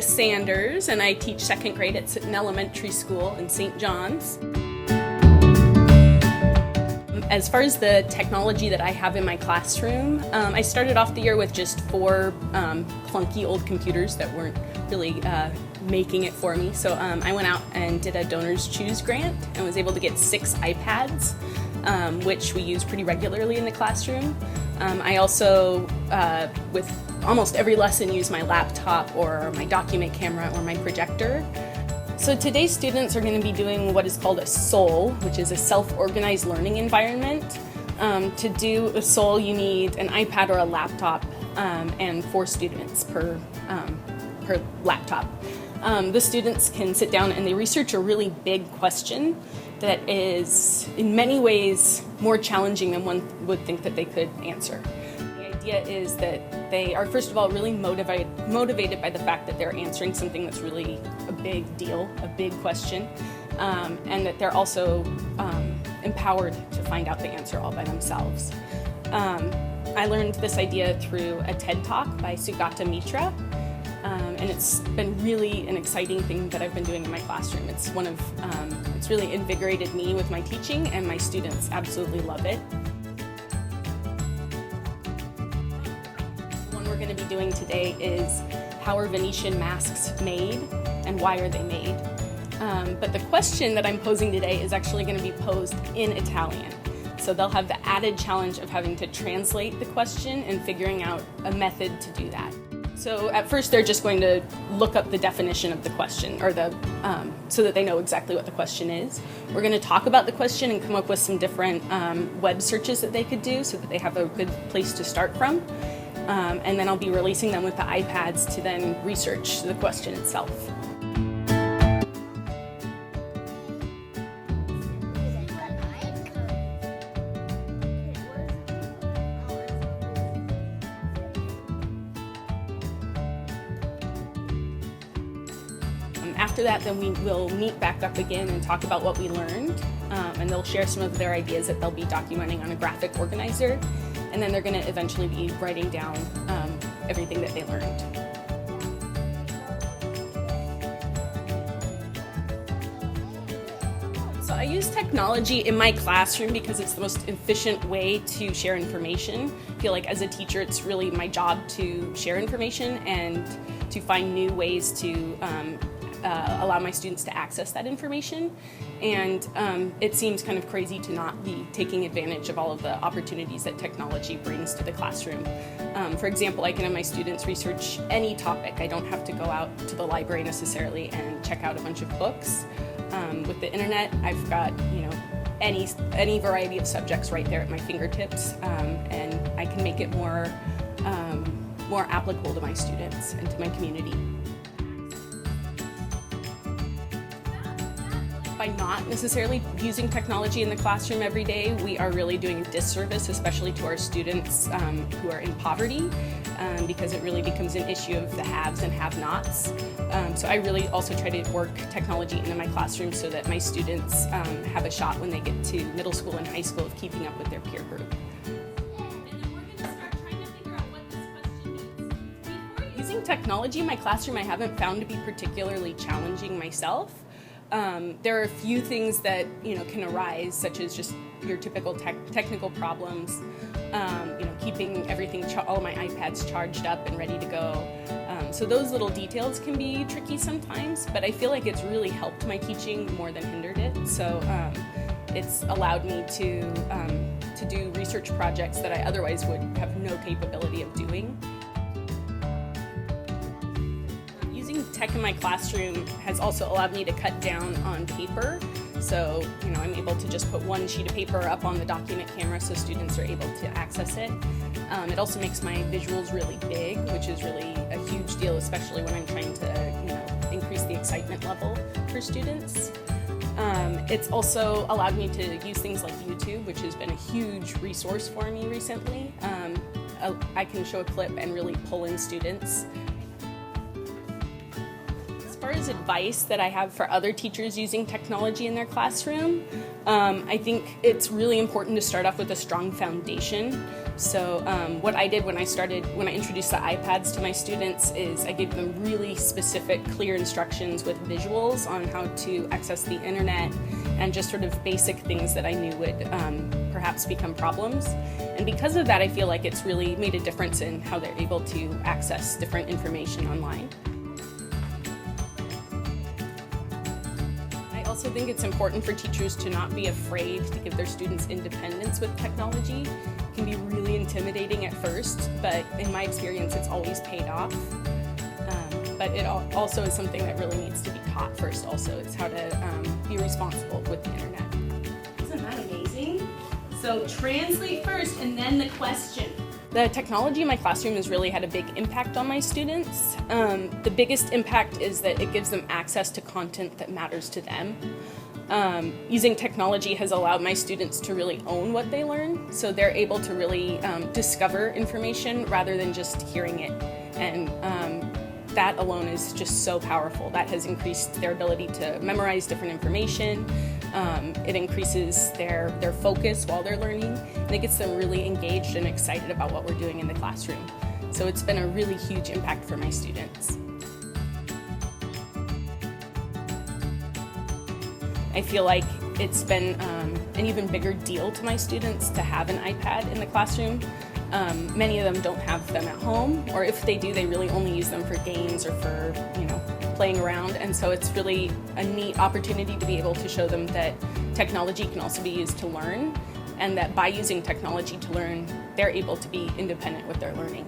Chris Sanders, and I teach second grade at an elementary school in St. John's. As far as the technology that I have in my classroom, I started off the year with just 4 clunky old computers that weren't really making it for me. So I went out and did a Donors Choose grant and was able to get 6 iPads, which we use pretty regularly in the classroom. I also, with almost every lesson, use my laptop or my document camera or my projector. So today's students are going to be doing what is called a SOL, which is a self-organized learning environment. To do a SOL, you need an iPad or a laptop, and 4 students per laptop. The students can sit down and they research a really big question that is in many ways more challenging than one would think that they could answer. The idea is that they are, first of all, really motivated by the fact that they're answering something that's really a big deal, a big question, and that they're also empowered to find out the answer all by themselves. I learned this idea through a TED Talk by Sugata Mitra, and it's been really an exciting thing that I've been doing in my classroom. It's it's really invigorated me with my teaching, and my students absolutely love it. The one we're going to be doing today is how are Venetian masks made and why are they made? But the question that I'm posing today is actually going to be posed in Italian. So they'll have the added challenge of having to translate the question and figuring out a method to do that. So at first they're just going to look up the definition of the question, or so that they know exactly what the question is. We're going to talk about the question and come up with some different web searches that they could do so that they have a good place to start from. And then I'll be releasing them with the iPads to then research the question itself. After that, then we will meet back up again and talk about what we learned, and they'll share some of their ideas that they'll be documenting on a graphic organizer, and then they're going to eventually be writing down everything that they learned. So I use technology in my classroom because it's the most efficient way to share information. I feel like as a teacher, it's really my job to share information and to find new ways to allow my students to access that information, and it seems kind of crazy to not be taking advantage of all of the opportunities that technology brings to the classroom. For example, I can have my students research any topic. I don't have to go out to the library necessarily and check out a bunch of books. With the internet, I've got any variety of subjects right there at my fingertips, and I can make it more applicable to my students and to my community. By not necessarily using technology in the classroom every day, we are really doing a disservice, especially to our students who are in poverty, because it really becomes an issue of the haves and have-nots. So I really also try to work technology into my classroom so that my students have a shot when they get to middle school and high school of keeping up with their peer group. Using technology in my classroom I haven't found to be particularly challenging myself. There are a few things that can arise, such as just your typical technical problems, keeping everything, all my iPads charged up and ready to go. So those little details can be tricky sometimes, but I feel like it's really helped my teaching more than hindered it. So it's allowed me to do research projects that I otherwise would have no capability of doing. Tech in my classroom has also allowed me to cut down on paper. So, I'm able to just put one sheet of paper up on the document camera so students are able to access it. It also makes my visuals really big, which is really a huge deal, especially when I'm trying to, increase the excitement level for students. It's also allowed me to use things like YouTube, which has been a huge resource for me recently. I can show a clip and really pull in students. far as advice that I have for other teachers using technology in their classroom, I think it's really important to start off with a strong foundation. So what I did when I introduced the iPads to my students is I gave them really specific, clear instructions with visuals on how to access the internet and just sort of basic things that I knew would perhaps become problems. And because of that, I feel like it's really made a difference in how they're able to access different information online. I also think it's important for teachers to not be afraid to give their students independence with technology. It can be really intimidating at first, but in my experience, it's always paid off. But it also is something that really needs to be taught first also. It's how to be responsible with the internet. Isn't that amazing? So translate first and then the question. The technology in my classroom has really had a big impact on my students. The biggest impact is that it gives them access to content that matters to them. Using technology has allowed my students to really own what they learn, so they're able to really discover information rather than just hearing it. And that alone is just so powerful. That has increased their ability to memorize different information. It increases their focus while they're learning, and it gets them really engaged and excited about what we're doing in the classroom. So it's been a really huge impact for my students. I feel like it's been an even bigger deal to my students to have an iPad in the classroom. Many of them don't have them at home, or if they do, they really only use them for games or for, playing around. And so it's really a neat opportunity to be able to show them that technology can also be used to learn, and that by using technology to learn, they're able to be independent with their learning.